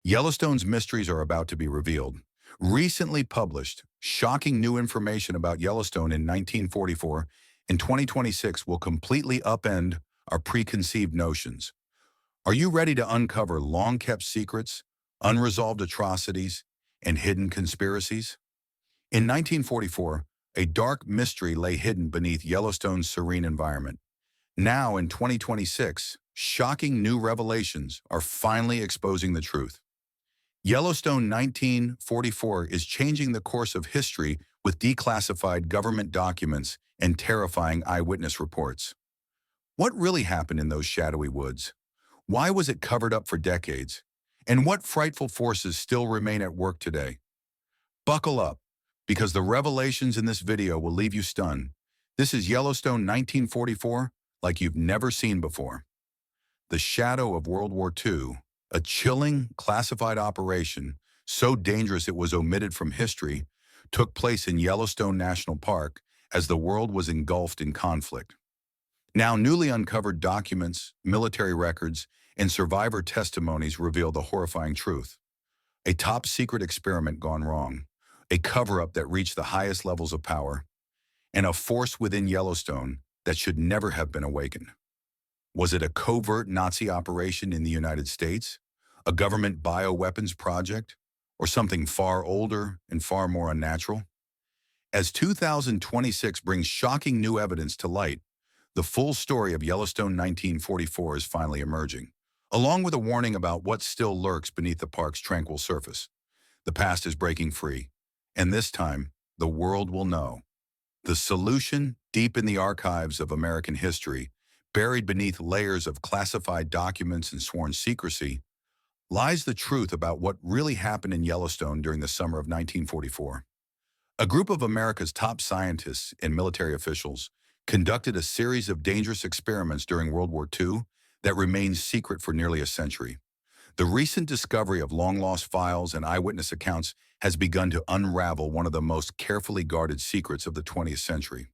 Yellowstone's mysteries are about to be revealed. Recently published, shocking new information about Yellowstone in 1944 and 2026 will completely upend our preconceived notions. Are you ready to uncover long-kept secrets, unresolved atrocities, and hidden conspiracies? In 1944, a dark mystery lay hidden beneath Yellowstone's serene environment. Now, in 2026, shocking new revelations are finally exposing the truth. Yellowstone 1944 is changing the course of history with declassified government documents and terrifying eyewitness reports. What really happened in those shadowy woods? Why was it covered up for decades? And what frightful forces still remain at work today? Buckle up, because the revelations in this video will leave you stunned. This is Yellowstone 1944 like you've never seen before. The shadow of World War II, a chilling, classified operation, so dangerous it was omitted from history, took place in Yellowstone National Park as the world was engulfed in conflict. Now, newly uncovered documents, military records, and survivor testimonies reveal the horrifying truth. A top-secret experiment gone wrong, a cover-up that reached the highest levels of power, and a force within Yellowstone that should never have been awakened. Was it a covert Nazi operation in the United States, a government bioweapons project, or something far older and far more unnatural? As 2026 brings shocking new evidence to light, the full story of Yellowstone 1944 is finally emerging, along with a warning about what still lurks beneath the park's tranquil surface. The past is breaking free, and this time, the world will know. The solution, deep in the archives of American history, buried beneath layers of classified documents and sworn secrecy, lies the truth about what really happened in Yellowstone during the summer of 1944. A group of America's top scientists and military officials conducted a series of dangerous experiments during World War II that remained secret for nearly a century. The recent discovery of long-lost files and eyewitness accounts has begun to unravel one of the most carefully guarded secrets of the 20th century.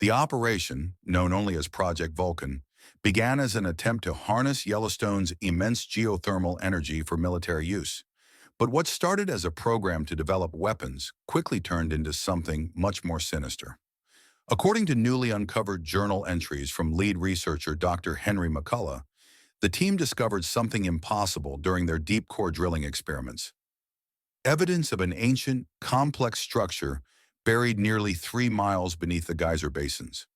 The operation, known only as Project Vulcan, began as an attempt to harness Yellowstone's immense geothermal energy for military use. But what started as a program to develop weapons quickly turned into something much more sinister. According to newly uncovered journal entries from lead researcher Dr. Henry McCullough, the team discovered something impossible during their deep core drilling experiments. Evidence of an ancient, complex structure buried nearly 3 miles beneath the geyser basins.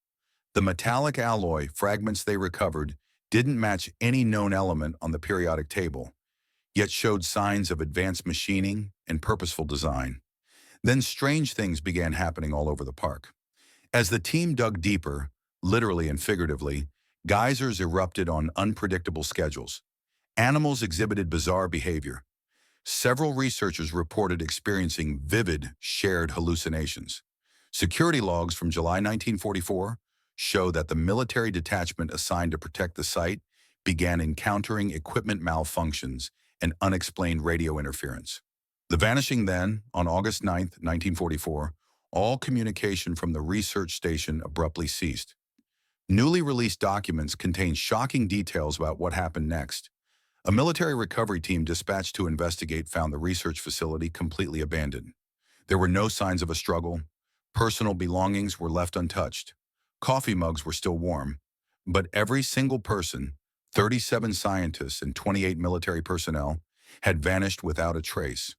The metallic alloy fragments they recovered didn't match any known element on the periodic table, yet showed signs of advanced machining and purposeful design. Then strange things began happening all over the park. As the team dug deeper, literally and figuratively, geysers erupted on unpredictable schedules. Animals exhibited bizarre behavior. Several researchers reported experiencing vivid, shared hallucinations. Security logs from July 1944 show that the military detachment assigned to protect the site began encountering equipment malfunctions and unexplained radio interference. The vanishing then, on August 9, 1944, all communication from the research station abruptly ceased. Newly released documents contain shocking details about what happened next. A military recovery team dispatched to investigate found the research facility completely abandoned. There were no signs of a struggle. Personal belongings were left untouched. Coffee mugs were still warm. But every single person, 37 scientists and 28 military personnel, had vanished without a trace.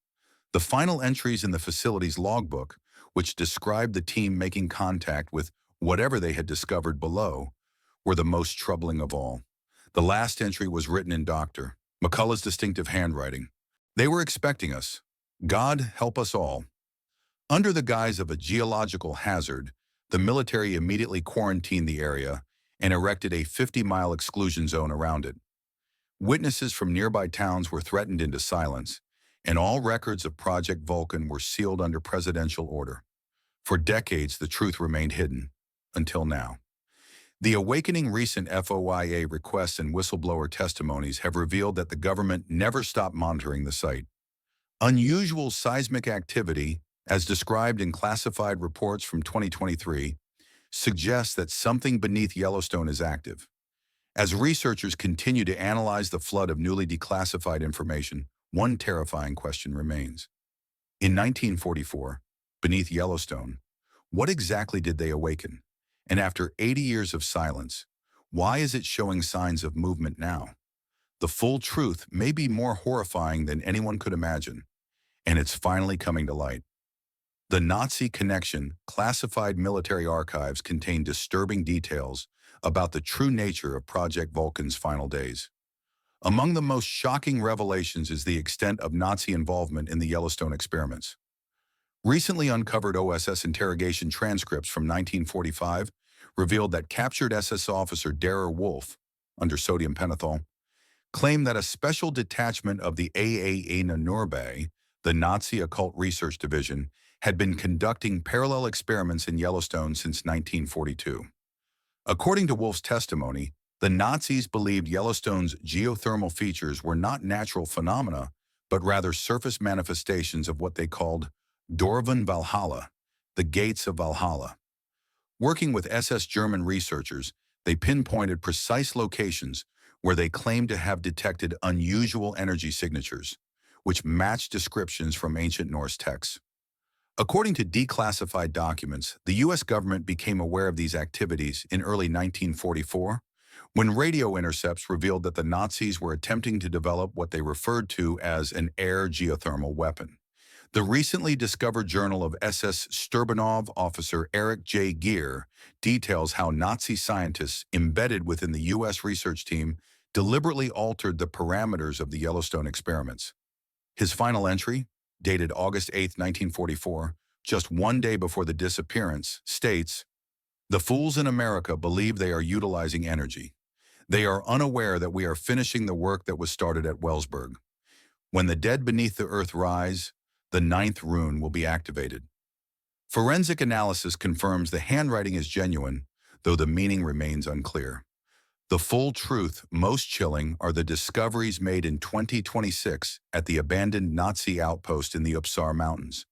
The final entries in the facility's logbook, which described the team making contact with whatever they had discovered below, were the most troubling of all. The last entry was written in Dr. McCullough's distinctive handwriting. They were expecting us. God help us all. Under the guise of a geological hazard, the military immediately quarantined the area and erected a 50-mile exclusion zone around it. Witnesses from nearby towns were threatened into silence, and all records of Project Vulcan were sealed under presidential order. For decades, the truth remained hidden, until now. The awakening recent FOIA requests and whistleblower testimonies have revealed that the government never stopped monitoring the site. Unusual seismic activity, as described in classified reports from 2023, suggests that something beneath Yellowstone is active. As researchers continue to analyze the flood of newly declassified information, one terrifying question remains. In 1944, beneath Yellowstone, what exactly did they awaken? And after 80 years of silence, why is it showing signs of movement now? The full truth may be more horrifying than anyone could imagine, and it's finally coming to light. The Nazi connection classified military archives contain disturbing details about the true nature of Project Vulcan's final days. Among the most shocking revelations is the extent of Nazi involvement in the Yellowstone experiments. Recently uncovered OSS interrogation transcripts from 1945 revealed that captured SS officer Darrer Wolf, under sodium pentothal, claimed that a special detachment of the AA Nürnberg, the Nazi Occult Research Division, had been conducting parallel experiments in Yellowstone since 1942. According to Wolf's testimony, the Nazis believed Yellowstone's geothermal features were not natural phenomena, but rather surface manifestations of what they called Dorvan Valhalla, the gates of Valhalla. Working with SS German researchers, they pinpointed precise locations where they claimed to have detected unusual energy signatures, which matched descriptions from ancient Norse texts. According to declassified documents, the U.S. government became aware of these activities in early 1944, when radio intercepts revealed that the Nazis were attempting to develop what they referred to as an air geothermal weapon. The recently discovered journal of SS Sturbanov officer Erich J. Geer details how Nazi scientists embedded within the U.S. research team deliberately altered the parameters of the Yellowstone experiments. His final entry, dated August 8, 1944, just one day before the disappearance, states, "The fools in America believe they are utilizing energy. They are unaware that we are finishing the work that was started at Wellsburg. When the dead beneath the earth rise, the ninth rune will be activated." Forensic analysis confirms the handwriting is genuine, though the meaning remains unclear. The full truth, most chilling, are the discoveries made in 2026 at the abandoned Nazi outpost in the Upsar Mountains.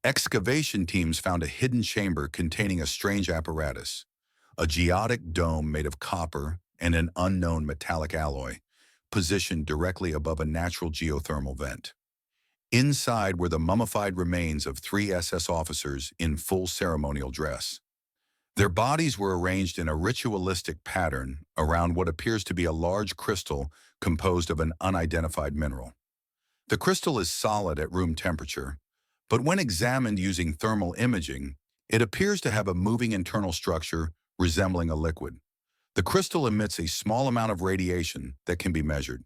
Excavation teams found a hidden chamber containing a strange apparatus, a geotic dome made of copper and an unknown metallic alloy, positioned directly above a natural geothermal vent. Inside were the mummified remains of 3 SS officers in full ceremonial dress. Their bodies were arranged in a ritualistic pattern around what appears to be a large crystal composed of an unidentified mineral. The crystal is solid at room temperature, but when examined using thermal imaging, it appears to have a moving internal structure resembling a liquid. The crystal emits a small amount of radiation that can be measured.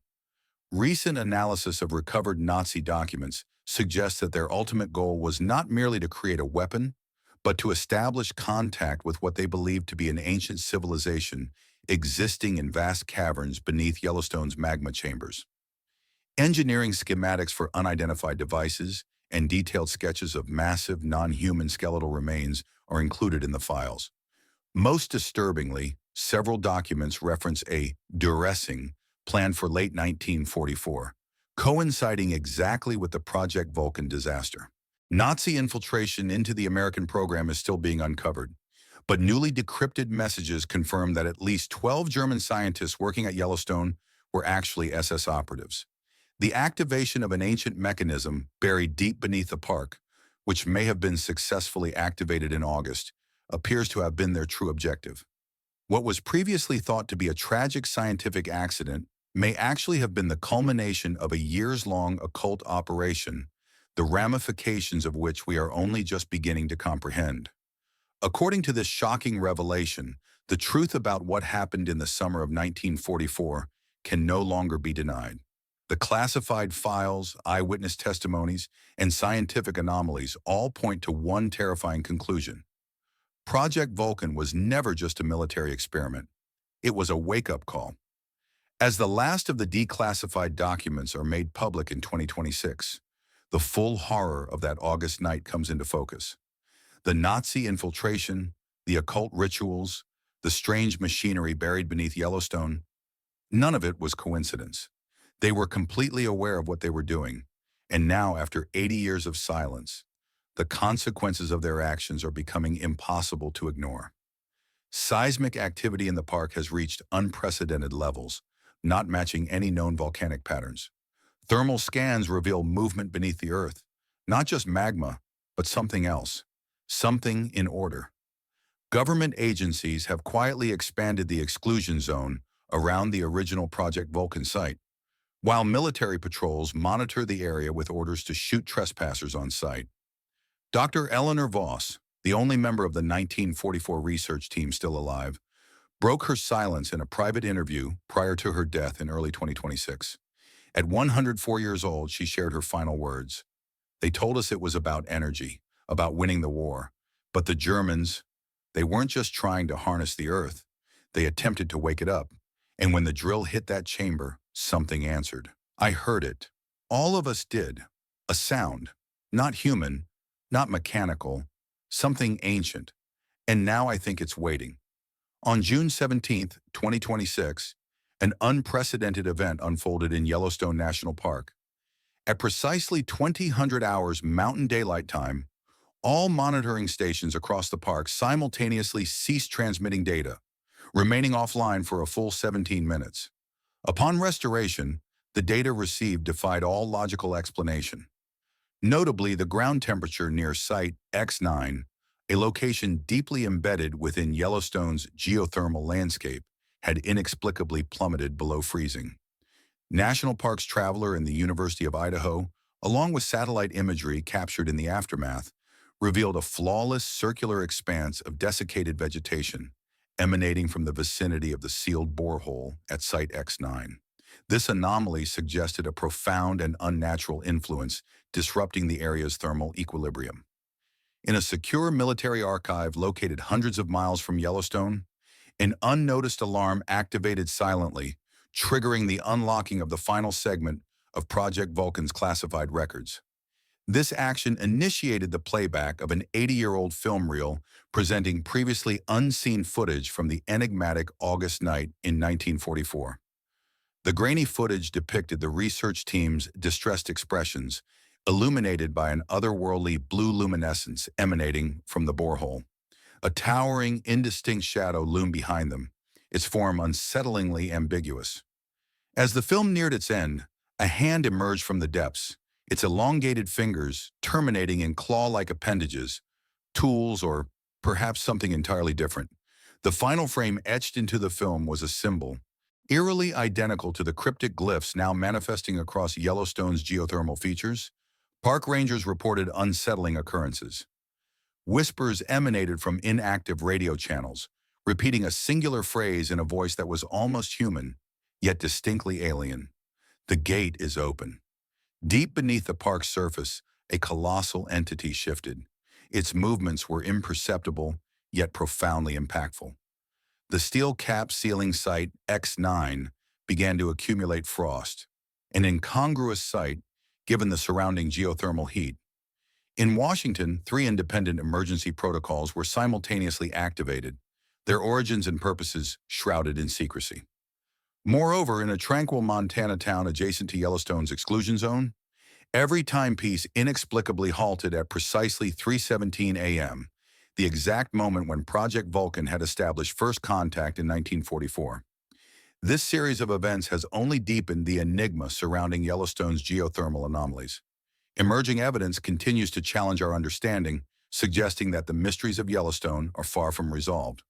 Recent analysis of recovered Nazi documents suggests that their ultimate goal was not merely to create a weapon, but to establish contact with what they believed to be an ancient civilization existing in vast caverns beneath Yellowstone's magma chambers. Engineering schematics for unidentified devices and detailed sketches of massive non-human skeletal remains are included in the files. Most disturbingly, several documents reference a dredging planned for late 1944, coinciding exactly with the Project Vulcan disaster. Nazi infiltration into the American program is still being uncovered, but newly decrypted messages confirm that at least 12 German scientists working at Yellowstone were actually SS operatives. The activation of an ancient mechanism buried deep beneath the park, which may have been successfully activated in August, appears to have been their true objective. What was previously thought to be a tragic scientific accident may actually have been the culmination of a years-long occult operation, the ramifications of which we are only just beginning to comprehend. According to this shocking revelation, the truth about what happened in the summer of 1944 can no longer be denied. The classified files, eyewitness testimonies, and scientific anomalies all point to one terrifying conclusion. Project Vulcan was never just a military experiment. It was a wake-up call. As the last of the declassified documents are made public in 2026, the full horror of that August night comes into focus. The Nazi infiltration, the occult rituals, the strange machinery buried beneath Yellowstone, none of it was coincidence. They were completely aware of what they were doing, and now, after 80 years of silence, the consequences of their actions are becoming impossible to ignore. Seismic activity in the park has reached unprecedented levels, not matching any known volcanic patterns. Thermal scans reveal movement beneath the Earth, not just magma, but something else, something in order. Government agencies have quietly expanded the exclusion zone around the original Project Vulcan site, while military patrols monitor the area with orders to shoot trespassers on site. Dr. Eleanor Voss, the only member of the 1944 research team still alive, broke her silence in a private interview prior to her death in early 2026. At 104 years old, she shared her final words. They told us it was about energy, about winning the war. But the Germans, they weren't just trying to harness the earth. They attempted to wake it up. And when the drill hit that chamber, something answered. I heard it. All of us did. A sound. Not human, not mechanical, something ancient. And now I think it's waiting. On June 17, 2026, an unprecedented event unfolded in Yellowstone National Park. At precisely 2000 hours Mountain Daylight Time, all monitoring stations across the park simultaneously ceased transmitting data, remaining offline for a full 17 minutes. Upon restoration, the data received defied all logical explanation. Notably, the ground temperature near Site X9, a location deeply embedded within Yellowstone's geothermal landscape, had inexplicably plummeted below freezing. National Parks Traveler and the University of Idaho, along with satellite imagery captured in the aftermath, revealed a flawless circular expanse of desiccated vegetation emanating from the vicinity of the sealed borehole at Site X9. This anomaly suggested a profound and unnatural influence disrupting the area's thermal equilibrium. In a secure military archive located hundreds of miles from Yellowstone, an unnoticed alarm activated silently, triggering the unlocking of the final segment of Project Vulcan's classified records. This action initiated the playback of an 80-year-old film reel presenting previously unseen footage from the enigmatic August night in 1944. The grainy footage depicted the research team's distressed expressions, illuminated by an otherworldly blue luminescence emanating from the borehole. A towering, indistinct shadow loomed behind them, its form unsettlingly ambiguous. As the film neared its end, a hand emerged from the depths, its elongated fingers terminating in claw-like appendages, tools, or perhaps something entirely different. The final frame etched into the film was a symbol, eerily identical to the cryptic glyphs now manifesting across Yellowstone's geothermal features. Park rangers reported unsettling occurrences. Whispers emanated from inactive radio channels, repeating a singular phrase in a voice that was almost human, yet distinctly alien. The gate is open. Deep beneath the park's surface, a colossal entity shifted. Its movements were imperceptible, yet profoundly impactful. The steel-capped ceiling Site X9 began to accumulate frost, an incongruous sight given the surrounding geothermal heat. In Washington, 3 independent emergency protocols were simultaneously activated, their origins and purposes shrouded in secrecy. Moreover, in a tranquil Montana town adjacent to Yellowstone's exclusion zone, every timepiece inexplicably halted at precisely 3:17 a.m., the exact moment when Project Vulcan had established first contact in 1944. This series of events has only deepened the enigma surrounding Yellowstone's geothermal anomalies. Emerging evidence continues to challenge our understanding, suggesting that the mysteries of Yellowstone are far from resolved.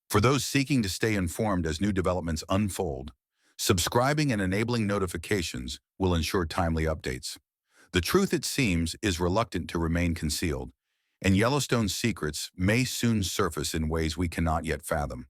For those seeking to stay informed as new developments unfold, subscribing and enabling notifications will ensure timely updates. The truth, it seems, is reluctant to remain concealed, and Yellowstone's secrets may soon surface in ways we cannot yet fathom.